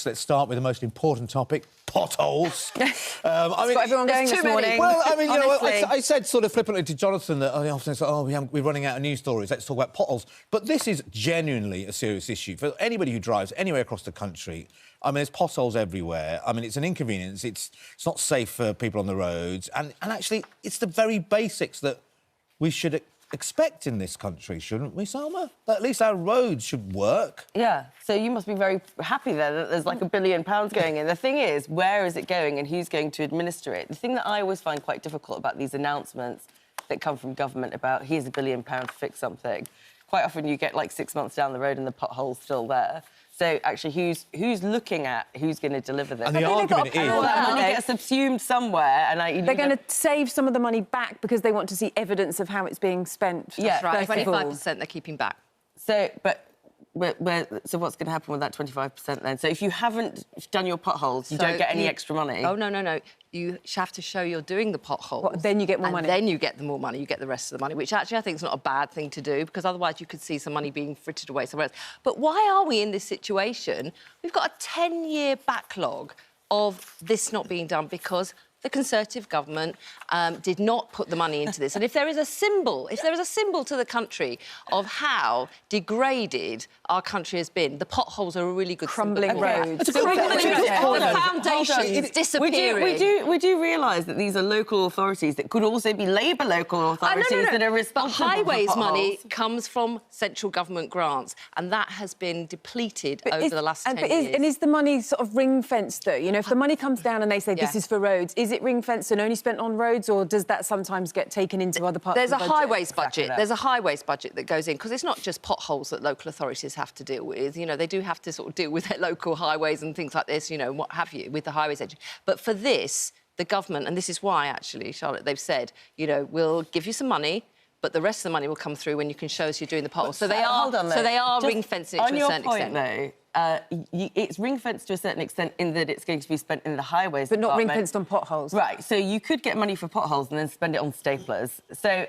let's start with the most important topic, potholes. Got everyone going this morning. Well, I mean, you know, I said sort of flippantly to Jonathan that I often say, we're running out of news stories, let's talk about potholes. But this is genuinely a serious issue for anybody who drives anywhere across the country. I mean, there's potholes everywhere. I mean, it's an inconvenience. It's not safe for people on the roads. And actually, it's the very basics that we should expect in this country, shouldn't we, Salma? That at least our roads should work. Yeah, so you must be very happy there that there's like £1 billion going in. The thing is, where is it going and who's going to administer it? The thing that I always find quite difficult about these announcements that come from government about here's £1 billion to fix something, quite often you get like 6 months down the road and the pothole's still there. So actually, who's looking at who's going to deliver this? And the argument is... all that money gets subsumed somewhere, and they're going to save some of the money back because they want to see evidence of how it's being spent. Yeah, right. 25% they're keeping back. So, so what's going to happen with that 25% then? So if you haven't done your potholes, you don't get any extra money? Oh, no. You have to show you're doing the potholes. What, then you get more money? Then you get the more money, you get the rest of the money, which actually I think is not a bad thing to do, because otherwise you could see some money being frittered away somewhere else. But why are we in this situation? We've got a 10-year backlog of this not being done because the Conservative government did not put the money into this. And if there is a symbol, to the country of how degraded our country has been, the potholes are a really good crumbling roads. The foundations disappearing. We do realise that these are local authorities that could also be Labour local authorities that are responsible. But highways for money comes from central government grants, and that has been depleted over the last 10 years. And is the money sort of ring-fenced, though? You know, if the money comes down and they say this is for roads, is it ring-fenced and only spent on roads, or does that sometimes get taken into other parts of the budget? There's a highways budget. There's a highways budget that goes in, because it's not just potholes that local authorities have to deal with. You know, they do have to sort of deal with their local highways and things like this, you know, what have you, with the highways edge. But for this, the government, and this is why, actually, Charlotte, they've said, you know, we'll give you some money, but the rest of the money will come through when you can show us you're doing the potholes. So they are ring-fencing it to a certain extent. Though, it's ring-fenced to a certain extent in that it's going to be spent in the highways But not ring-fenced on potholes. Right, so you could get money for potholes and then spend it on staplers. So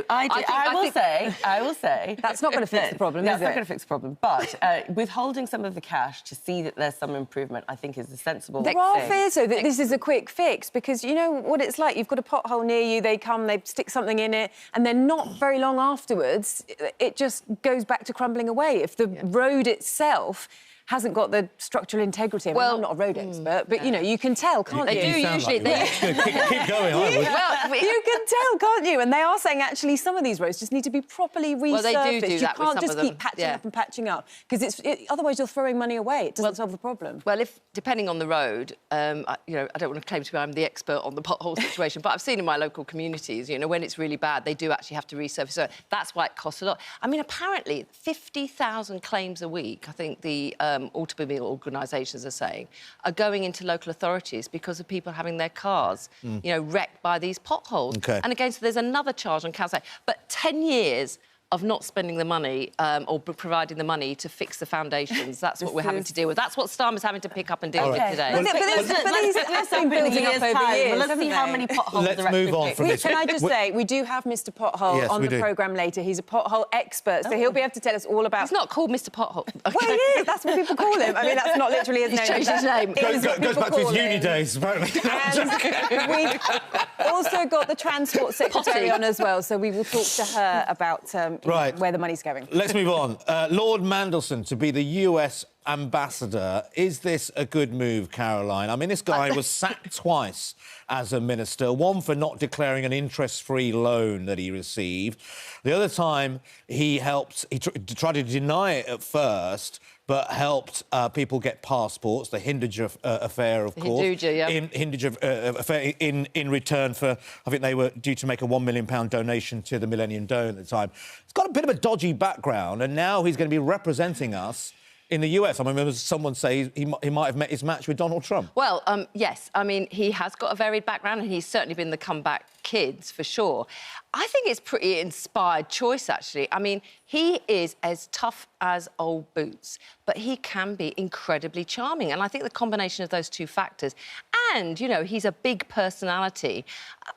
I will say... That's not going to fix the problem, is it? That's not going to fix the problem. But withholding some of the cash to see that there's some improvement, I think, is a sensible thing. There are fears, though, that this is a quick fix, because you know what it's like. You've got a pothole near you, they come, they stick something in it, and then not very long afterwards, it just goes back to crumbling away. If the road itself hasn't got the structural integrity. I mean, I'm not a road expert, but, you know, you can tell, can't you? They do usually... Keep going, I would. Well, you can tell, can't you? And they are saying, actually, some of these roads just need to be properly resurfaced. Well, they do you that can't with just some of keep patching up and patching up, because otherwise you're throwing money away. It doesn't solve the problem. Well, depending on the road, you know, I don't want to claim to be I'm the expert on the pothole situation, but I've seen in my local communities, you know, when it's really bad, they do actually have to resurface. So that's why it costs a lot. I mean, apparently, 50,000 claims a week, I think the automobile organisations are saying, are going into local authorities because of people having their cars, you know, wrecked by these potholes. Okay. And again, so there's another charge on council. But 10 years of not spending the money or providing the money to fix the foundations, that's what we're having to deal with. That's what Starmer's having to pick up and deal with today. But these have been building up over years. Let's see how many potholes Let's move on from this. Can I just say, we do have Mr Pothole on the programme later. He's a pothole expert, so he'll be able to tell us all about... He's not called Mr Pothole. Well, he is. That's what people call him. I mean, that's not literally his name. He's changed his name. Goes back to his uni days, apparently. And we've also got the Transport Secretary on as well, so we will talk to her about where the money's going. Let's move on. Lord Mandelson to be the US ambassador. Is this a good move, Caroline? I mean, this guy was sacked twice as a minister, one for not declaring an interest-free loan that he received. The other time, he tried to deny it at first, but helped people get passports, the Hindager affair, of course. Hindager, yeah. Hindager affair in return for, I think they were due to make a £1 million donation to the Millennium Dome at the time. He's got a bit of a dodgy background, and now he's going to be representing us in the US. I remember someone say he might have met his match with Donald Trump. Well, yes. I mean, he has got a varied background, and he's certainly been the comeback kids, for sure. I think it's pretty inspired choice, actually. I mean, he is as tough as old boots, but he can be incredibly charming. And I think the combination of those two factors, and, you know, he's a big personality,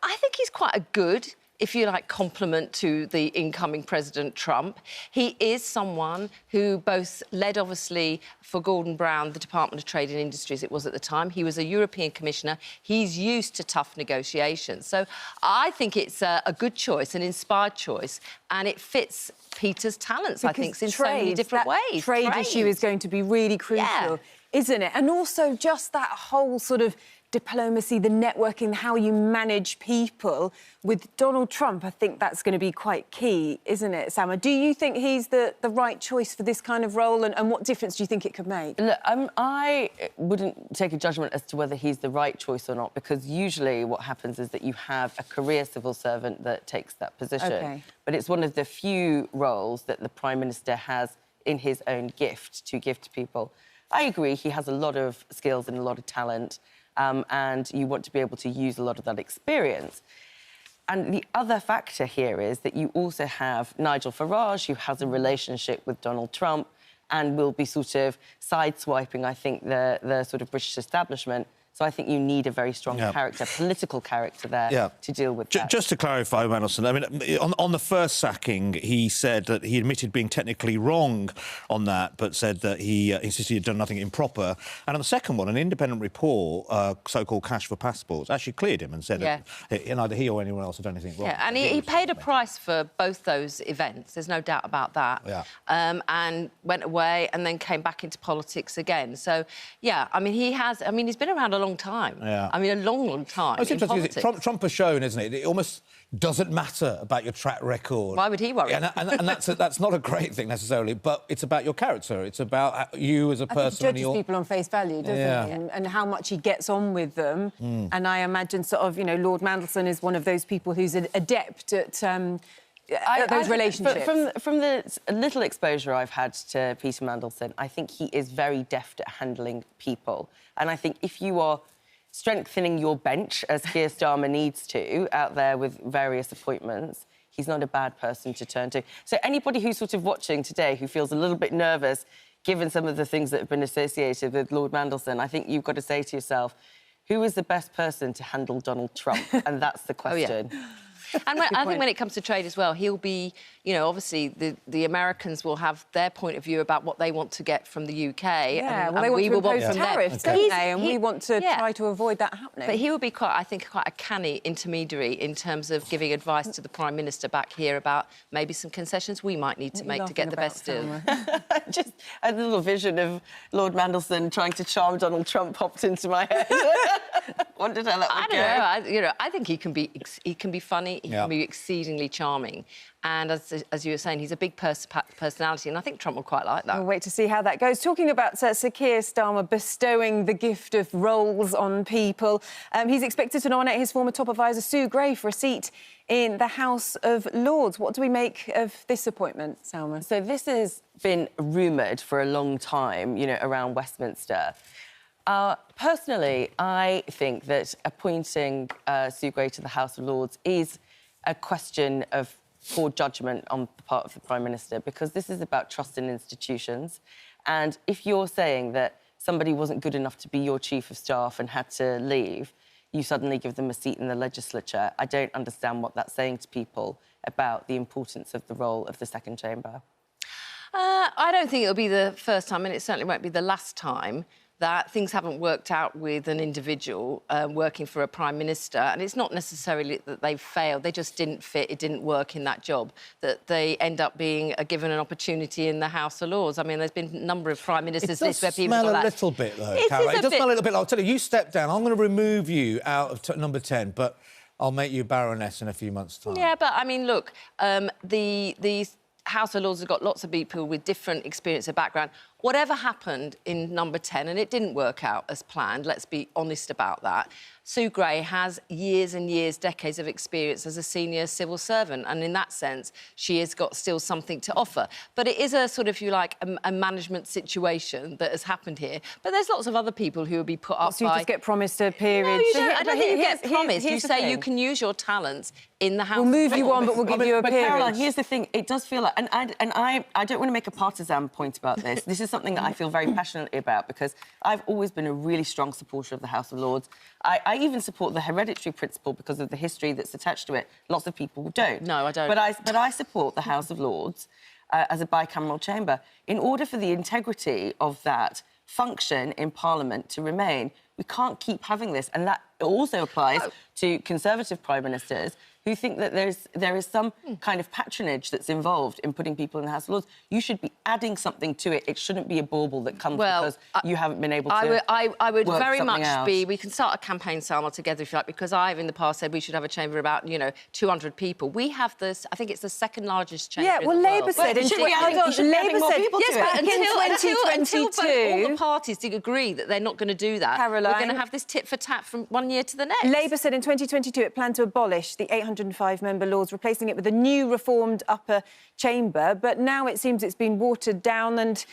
I think he's quite a good if you like, compliment to the incoming President Trump. He is someone who both led, obviously, for Gordon Brown, the Department of Trade and Industries, it was at the time. He was a European commissioner. He's used to tough negotiations. So I think it's a good choice, an inspired choice, and it fits Peter's talents, I think, in so many different ways. Trade issue is going to be really crucial, isn't it? And also just that whole sort of diplomacy, the networking, how you manage people. With Donald Trump, I think that's going to be quite key, isn't it, Salma? Do you think he's the right choice for this kind of role, and what difference do you think it could make? Look, I wouldn't take a judgment as to whether he's the right choice or not, because usually what happens is that you have a career civil servant that takes that position. Okay. But it's one of the few roles that the Prime Minister has in his own gift to give to people. I agree, he has a lot of skills and a lot of talent, and you want to be able to use a lot of that experience. And the other factor here is that you also have Nigel Farage, who has a relationship with Donald Trump and will be sort of sideswiping, I think, the sort of British establishment. So I think you need a very strong character, political character there to deal with that. Just to clarify, Mandelson, I mean, on the first sacking, he said that he admitted being technically wrong on that, but said that he insisted he'd done nothing improper. And on the second one, an independent report, so-called Cash for Passports, actually cleared him and said that neither he or anyone else had done anything wrong. Yeah, and he paid a price for both those events. There's no doubt about that. Yeah. And went away and then came back into politics again. So, yeah, I mean, he's been around a long time. Yeah. I mean, a long time. It's interesting because Trump has shown, isn't it? It almost doesn't matter about your track record. Why would he worry? And that's not a great thing necessarily, but it's about your character. It's about you as a person. I think he judges people on face value, doesn't he? And how much he gets on with them. And I imagine sort of, Lord Mandelson is one of those people who's an adept at those relationships. From the little exposure I've had to Peter Mandelson, I think he is very deft at handling people. And I think if you are strengthening your bench, as Keir Starmer needs to, out there with various appointments, he's not a bad person to turn to. So anybody who's sort of watching today who feels a little bit nervous, given some of the things that have been associated with Lord Mandelson, I think you've got to say to yourself, who is the best person to handle Donald Trump? And that's the question. And I think when it comes to trade as well, he'll be, obviously the Americans will have their point of view about what they want to get from the UK. Yeah, and we will want tariffs, don't they? And we want to try to avoid that happening. But he will be quite a canny intermediary in terms of giving advice to the Prime Minister back here about maybe some concessions we might need to make to get the best deal. Just a little vision of Lord Mandelson trying to charm Donald Trump popped into my head. Wondered how that would go. I don't know. I think he can be funny. He can be exceedingly charming. And as you were saying, he's a big personality, and I think Trump will quite like that. We'll wait to see how that goes. Talking about Sir Keir Starmer bestowing the gift of roles on people, he's expected to nominate his former top advisor, Sue Gray, for a seat in the House of Lords. What do we make of this appointment, Salma? So this has been rumoured for a long time, around Westminster. Personally, I think that appointing Sue Gray to the House of Lords is a question of poor judgment on the part of the Prime Minister, because this is about trust in institutions. And if you're saying that somebody wasn't good enough to be your chief of staff and had to leave, you suddenly give them a seat in the legislature. I don't understand what that's saying to people about the importance of the role of the second chamber. I don't think it'll be the first time, and it certainly won't be the last time, that things haven't worked out with an individual working for a Prime Minister. And it's not necessarily that they've failed, they just didn't fit, it didn't work in that job, that they end up being given an opportunity in the House of Lords. I mean, there's been a number of Prime Ministers... It does smell a little bit, though, Garraway. It does smell a little bit. I'll tell you step down, I'm going to remove you out of number 10, but I'll make you Baroness in a few months' time. Yeah, but, I mean, look, the House of Lords have got lots of people with different experience and background. Whatever happened in number 10, and it didn't work out as planned, let's be honest about that, Sue Gray has years and years, decades of experience as a senior civil servant, and in that sense, she has got still something to offer. But it is a sort of, if you like, a management situation that has happened here. But there's lots of other people who will be put up so you just get promised a period? No, you don't. I don't think you get promised. You say you can use your talents in the House. We'll move you on, but we'll give you a period. Caroline, here's the thing. It does feel like... And I don't want to make a partisan point about this. This is is something that I feel very passionately about because I've always been a really strong supporter of the House of Lords. I even support the hereditary principle because of the history that's attached to it. Lots of people don't. No, I don't. But I support the House of Lords as a bicameral chamber. In order for the integrity of that function in Parliament to remain, we can't keep having this. And that also applies to Conservative Prime Ministers who think that there is some kind of patronage that's involved in putting people in the House of Lords. You should be adding something to it. It shouldn't be a bauble that comes because you haven't been able to I would work very much out. be... We can start a campaign, Salma, together, if you like, because I've, in the past, said we should have a chamber of about, 200 people. We have this... I think it's the second largest chamber in the world. Labour said... Labour said... Yes, but until all the parties did agree that they're not going to do that, Caroline, we're going to have this tit for tat from one year to the next. Labour said in 2022 it planned to abolish the 805-member Lords, replacing it with a new reformed upper chamber. But now it seems it's been watered down and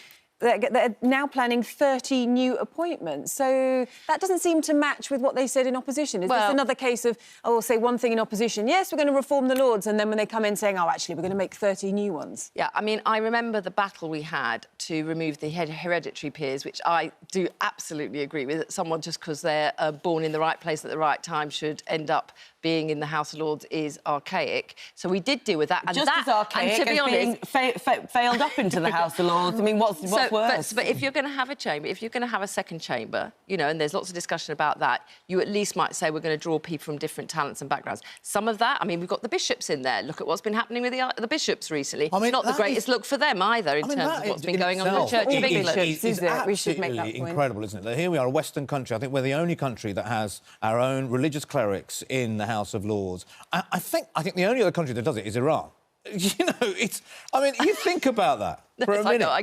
they're now planning 30 new appointments. So that doesn't seem to match with what they said in opposition. Is this another case of, say one thing in opposition, yes, we're going to reform the Lords, and then when they come in saying, actually, we're going to make 30 new ones? Yeah, I mean, I remember the battle we had to remove the hereditary peers, which I do absolutely agree with, that someone just because they're born in the right place at the right time should end up being in the House of Lords is archaic. So we did deal with that. And just as archaic and to be honest, being failed up into the House of Lords. I mean, what's worse? But if you're going to have a chamber, if you're going to have a second chamber, and there's lots of discussion about that, you at least might say we're going to draw people from different talents and backgrounds. Some of that, I mean, we've got the bishops in there. Look at what's been happening with the bishops recently. I mean, it's not the greatest look for them either in terms of what's been going on in the Church of England. We should make that point. Incredible, isn't it? Here we are, a Western country. I think we're the only country that has our own religious clerics in the House of Lords. I think the only other country that does it is Iran. It's... I mean, you think about that for a minute. I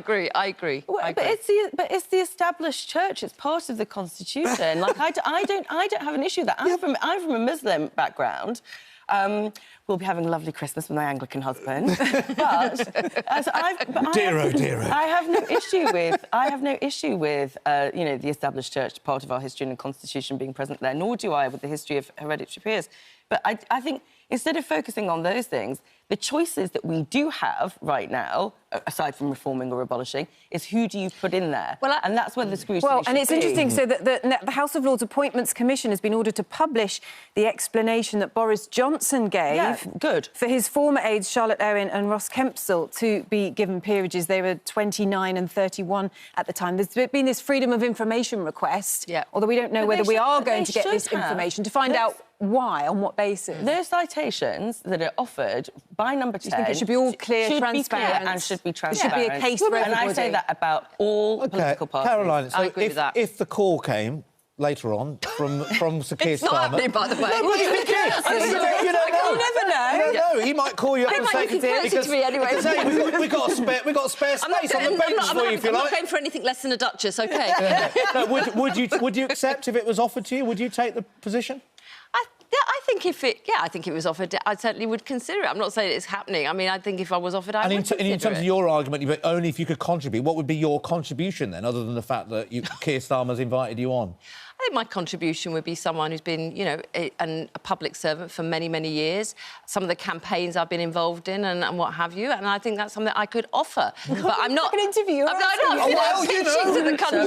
agree. Well, but it's the established church. It's part of the constitution. Like I don't have an issue with that. I'm from a Muslim background. We'll be having a lovely Christmas with my Anglican husband. Dearo. I have no issue with the established church, part of our history and the constitution being present there. Nor do I with the history of hereditary peers. But I think instead of focusing on those things, the choices that we do have right now, aside from reforming or abolishing, is who do you put in there? And that's where the scrutiny should and it's be. interesting, so that the House of Lords Appointments Commission has been ordered to publish the explanation that Boris Johnson gave for his former aides Charlotte Owen and Ross Kempsell to be given peerages. They were 29 and 31 at the time. There's been this freedom of information request, although we don't know whether we are going to get this information, to find out why, on what basis. Those citations that are offered by Number 10... You think it should be all clear, transparent? And should be transparent. It should be a case for everybody. And I say that about all political parties. Caroline, so I agree with that. If the call came later on from Sir Keir Starmer... It's not happening, by the way. You never know. You don't know. He might call you up and say... You can quote it to me anyway. We've got a spare space on the bench for you, if you I'm like. not going for anything less than a duchess, OK? No, would you accept if it was offered to you? Would you take the position? I think it was offered, I certainly would consider it. I'm not saying it's happening. I mean, I think if I was offered, I would consider it. And in terms of your argument, but only if you could contribute, what would be your contribution then, other than the fact that Keir Starmer's invited you on? I think my contribution would be someone who's been, a public servant for many, many years. Some of the campaigns I've been involved in and what have you, and I think that's something I could offer. But I'm not... an interview. I'm not pitching to the country.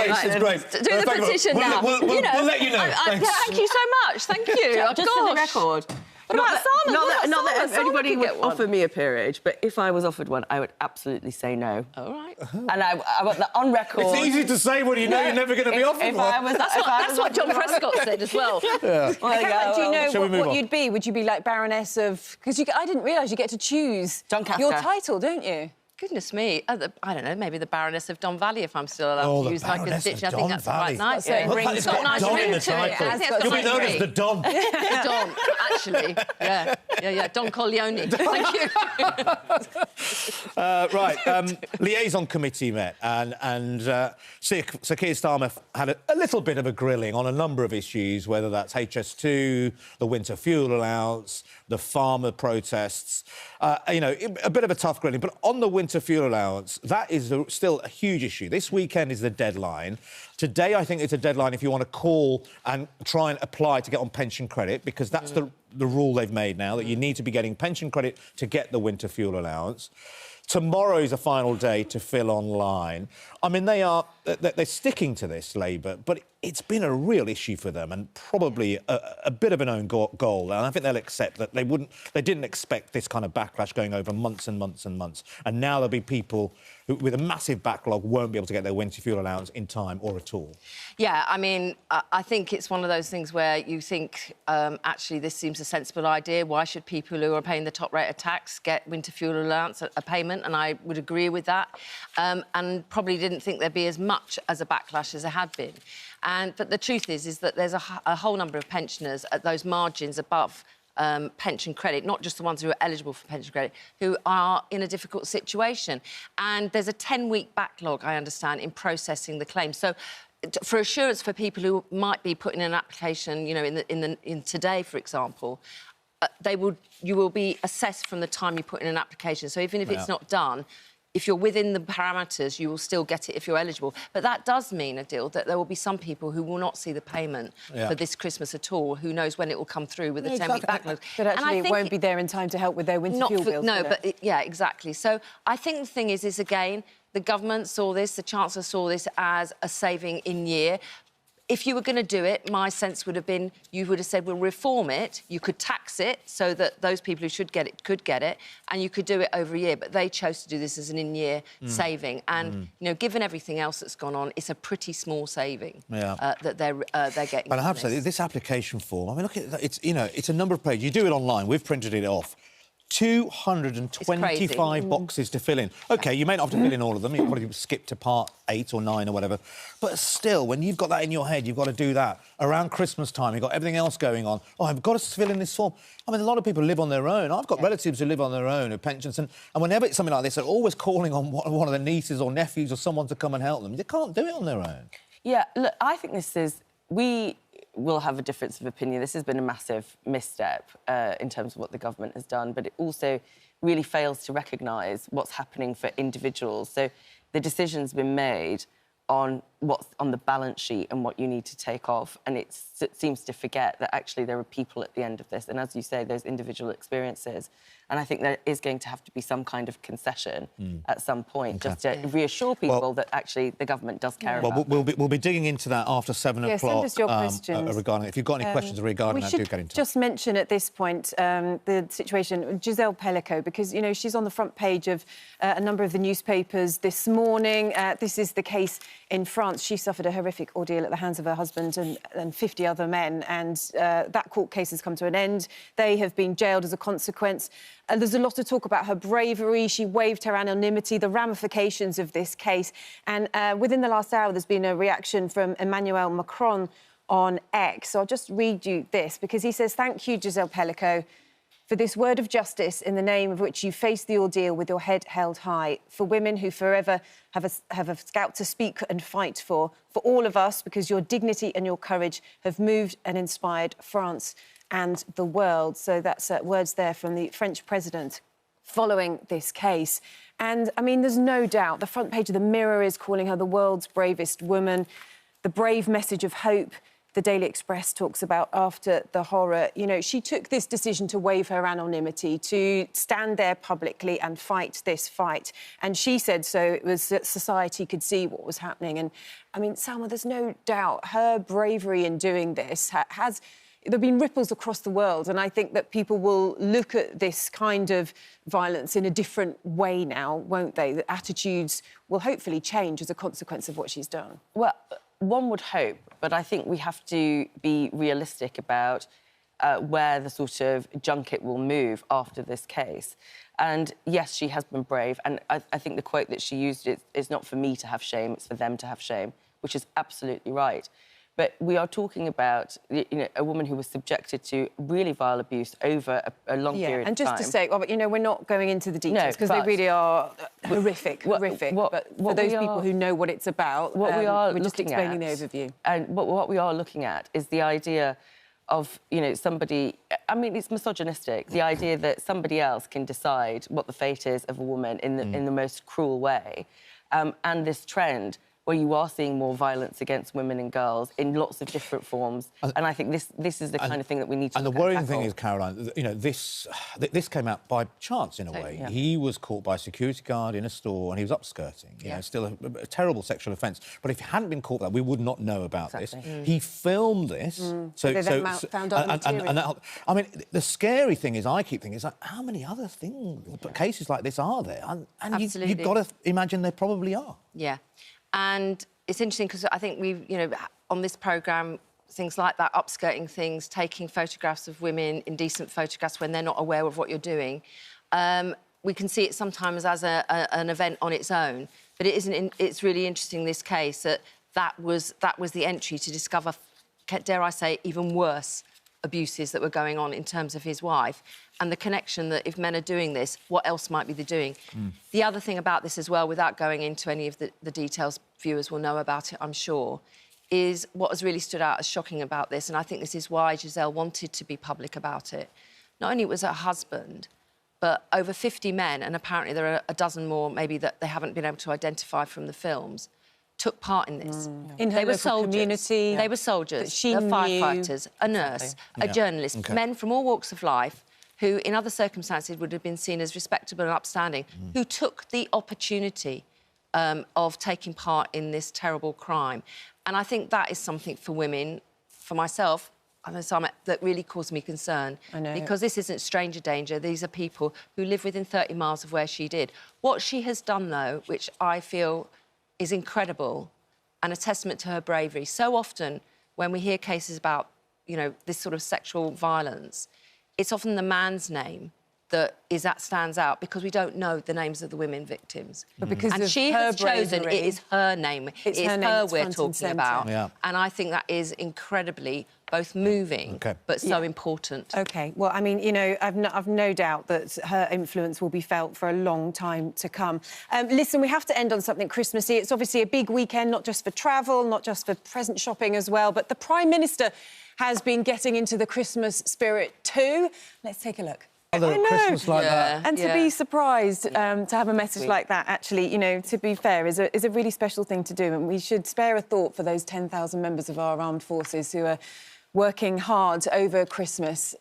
This is great. Do the petition now. We'll let you know. Thank you so much. Thank you. Just for the record... Not that anybody would offer me a peerage, but if I was offered one, I would absolutely say no. All right. And I want that on record. It's easy to say when you know you're never going to be offered one. That's what John Prescott said as well. Do you know what you'd be? Would you be like Baroness of... Because I didn't realise you get to choose your title, don't you? Goodness me. I don't know, maybe the Baroness of Don Valley, if I'm still allowed to use like a stitch. I think that's quite nice. It's got nice ring to it. You'll be known as the Don. The Don, actually. Yeah. Don Corleone. Thank you. Liaison committee met and Sir Keir Starmer had a little bit of a grilling on a number of issues, whether that's HS2, the winter fuel allowance, the farmer protests, a bit of a tough grilling. But on the winter fuel allowance, that is still a huge issue. This weekend is the deadline. Today, I think it's a deadline if you want to call and try and apply to get on pension credit, because that's the rule they've made now, that you need to be getting pension credit to get the winter fuel allowance. Tomorrow's a final day to fill online. I mean, they're sticking to this, Labour, but it's been a real issue for them and probably a bit of an own goal. And I think they'll accept that they didn't expect this kind of backlash going over months and months and months. And now there'll be people who, with a massive backlog, won't be able to get their winter fuel allowance in time or at all. Yeah, I mean, I think it's one of those things where you think, actually, this seems a sensible idea. Why should people who are paying the top rate of tax get winter fuel allowance, a payment? And I would agree with that. And probably didn't think there'd be as much as a backlash as there had been. But the truth is that there's a whole number of pensioners at those margins above pension credit, not just the ones who are eligible for pension credit, who are in a difficult situation. And there's a 10-week backlog, I understand, in processing the claim. So for assurance for people who might be putting in an application, you know, in today, for example, you will be assessed from the time you put in an application. So even if it's not done, if you're within the parameters, you will still get it if you're eligible. But that does mean, Adil, that there will be some people who will not see the payment for this Christmas at all. Who knows when it will come through with a 10-week backlog. But actually, it won't be there in time to help with their winter fuel bills. No, but yeah, exactly. So I think the thing is again, the government saw this, the Chancellor saw this as a saving in year. If you were going to do it, my sense would have been you would have said, we'll reform it, you could tax it so that those people who should get it could get it, and you could do it over a year. But they chose to do this as an in-year saving. And, you know, given everything else that's gone on, it's a pretty small saving that they're getting. But I have to say, this application form, I mean, look at it, it's, you know, it's a number of pages. You do it online, we've printed it off. 225 boxes to fill in. OK, you may not have to fill in all of them. You probably skip to part 8 or 9 or whatever. But still, when you've got that in your head, you've got to do that. Around Christmas time, you've got everything else going on. Oh, I've got to fill in this form. I mean, a lot of people live on their own. I've got relatives who live on their own, who pensions, and whenever it's something like this, they're always calling on one of their nieces or nephews or someone to come and help them. They can't do it on their own. Yeah, look, I think this is... We will have a difference of opinion. This has been a massive misstep in terms of what the government has done, but it also really fails to recognise what's happening for individuals. So the decision's been made on what's on the balance sheet and what you need to take off, and it seems to forget that actually there are people at the end of this, and as you say, those individual experiences. And I think there is going to have to be some kind of concession at some point, just to reassure people that actually the government does care about we'll be digging into that after 7 o'clock. Send us your questions. Regarding, if you've got any questions regarding that, do get in touch. Just mention at this point the situation, Giselle Pellico, because, you know, she's on the front page of a number of the newspapers this morning. This is the case in France. She suffered a horrific ordeal at the hands of her husband and 50 other men, and that court case has come to an end. They have been jailed as a consequence. And there's a lot of talk about her bravery. She waived her anonymity, the ramifications of this case. And within the last hour, there's been a reaction from Emmanuel Macron on X. So I'll just read you this, because he says, "Thank you, Giselle Pellico, for this word of justice in the name of which you face the ordeal with your head held high, for women who forever have a scout to speak and fight for all of us, because your dignity and your courage have moved and inspired France and the world." So that's words there from the French president following this case. And, I mean, there's no doubt the front page of the Mirror is calling her the world's bravest woman, the brave message of hope the Daily Express talks about after the horror. You know, she took this decision to waive her anonymity, to stand there publicly and fight this fight. And she said so it was that society could see what was happening. And, I mean, Salma, there's no doubt her bravery in doing this has... There have been ripples across the world, and I think that people will look at this kind of violence in a different way now, won't they? The attitudes will hopefully change as a consequence of what she's done. Well, one would hope, but I think we have to be realistic about where the sort of junket will move after this case. And yes, she has been brave, and I think the quote that she used is not for me to have shame, it's for them to have shame, which is absolutely right. But we are talking about, you know, a woman who was subjected to really vile abuse over a long period of time. And just to say, well, you know, we're not going into the details because they really are horrific. But for those people who know what it's about, we're just explaining the overview. And what we are looking at is the idea of, you know, somebody... I mean, it's misogynistic, the idea that somebody else can decide what the fate is of a woman in the most cruel way. And this trend where you are seeing more violence against women and girls in lots of different forms. And I think this is the kind of thing that we need to And the look at and worrying thing tackle. is, Caroline, you know, this came out by chance in a way. Yeah. He was caught by a security guard in a store and he was upskirting. You know, still a terrible sexual offence. But if he hadn't been caught, that we would not know about this. He filmed this. So they then found out material. I mean, the scary thing is, I keep thinking, is like, how many other cases like this are there? And you've got to imagine there probably are. Yeah. And it's interesting because I think we've, you know, on this programme, things like that, upskirting things, taking photographs of women, indecent photographs when they're not aware of what you're doing. We can see it sometimes as an event on its own, but it's really interesting, this case, that was the entry to discover, dare I say, even worse abuses that were going on in terms of his wife, and the connection that if men are doing this, what else might be they doing? The other thing about this as well, without going into any of the details, viewers will know about it, I'm sure, is what has really stood out as shocking about this, and I think this is why Giselle wanted to be public about it. Not only was her husband, but over 50 men, and apparently there are a dozen more maybe that they haven't been able to identify from the films, took part in this. In her local community. They were soldiers, she a knew. firefighters, a nurse, a journalist, men from all walks of life who, in other circumstances, would have been seen as respectable and upstanding, who took the opportunity of taking part in this terrible crime. And I think that is something for women, for myself, that really caused me concern. I know. Because this isn't stranger danger. These are people who live within 30 miles of where she did. What she has done, though, which I feel is incredible and a testament to her bravery. So often, when we hear cases about, you know, this sort of sexual violence, it's often the man's name that stands out because we don't know the names of the women victims. But because and of she her has chosen, bravery, it is her name. it's It's her name her that's we're front and talking centre. about. Yeah. And I think that is incredibly both moving, but so important. OK, well, I mean, you know, I've no doubt that her influence will be felt for a long time to come. Listen, we have to end on something Christmassy. It's obviously a big weekend, not just for travel, not just for present shopping as well, but the Prime Minister has been getting into the Christmas spirit too. Let's take a look. I know. Christmas like that. And to be surprised to have a message like that, actually, you know, to be fair, is a really special thing to do. And we should spare a thought for those 10,000 members of our armed forces who are working hard over Christmas,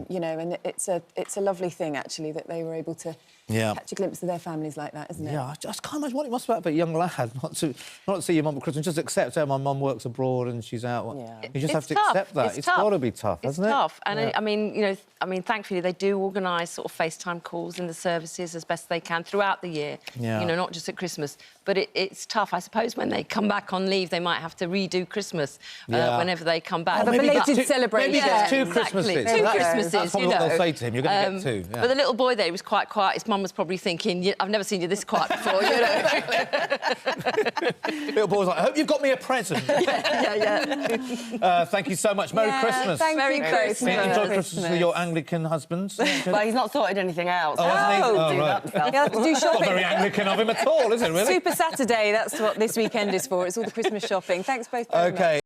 you know, and it's a lovely thing, actually, that they were able to catch a glimpse of their families like that, isn't it? Yeah, I just can't imagine what it must be like for a young lad not to see your mum at Christmas. Just accept, my mum works abroad and she's out. Yeah. You just have to tough. accept that. It's got to be tough, hasn't it? It's tough. And I mean, you know, thankfully they do organise sort of FaceTime calls in the services as best they can throughout the year. Yeah. You know, not just at Christmas. But it's tough. I suppose when they come back on leave, they might have to redo Christmas whenever they come back. Have a belated celebration. Maybe it's two Christmases. Two Christmases, That's probably what they'll say to him. You're going to get two. Yeah. But the little boy there, he was quite quiet. His mum was probably thinking, I've never seen you this quiet before, you know. Little boy's like, I hope you've got me a present. Thank you so much. Merry Christmas. Merry Christmas. Enjoy Christmas with your Anglican husbands. Well, he's not sorted anything out. Oh, hasn't he? Oh, Do right. that himself. He'll have to do Not shopping. very Anglican of him at all, is it, really? Super Saturday, that's what this weekend is for. It's all the Christmas shopping. Thanks both very much. OK.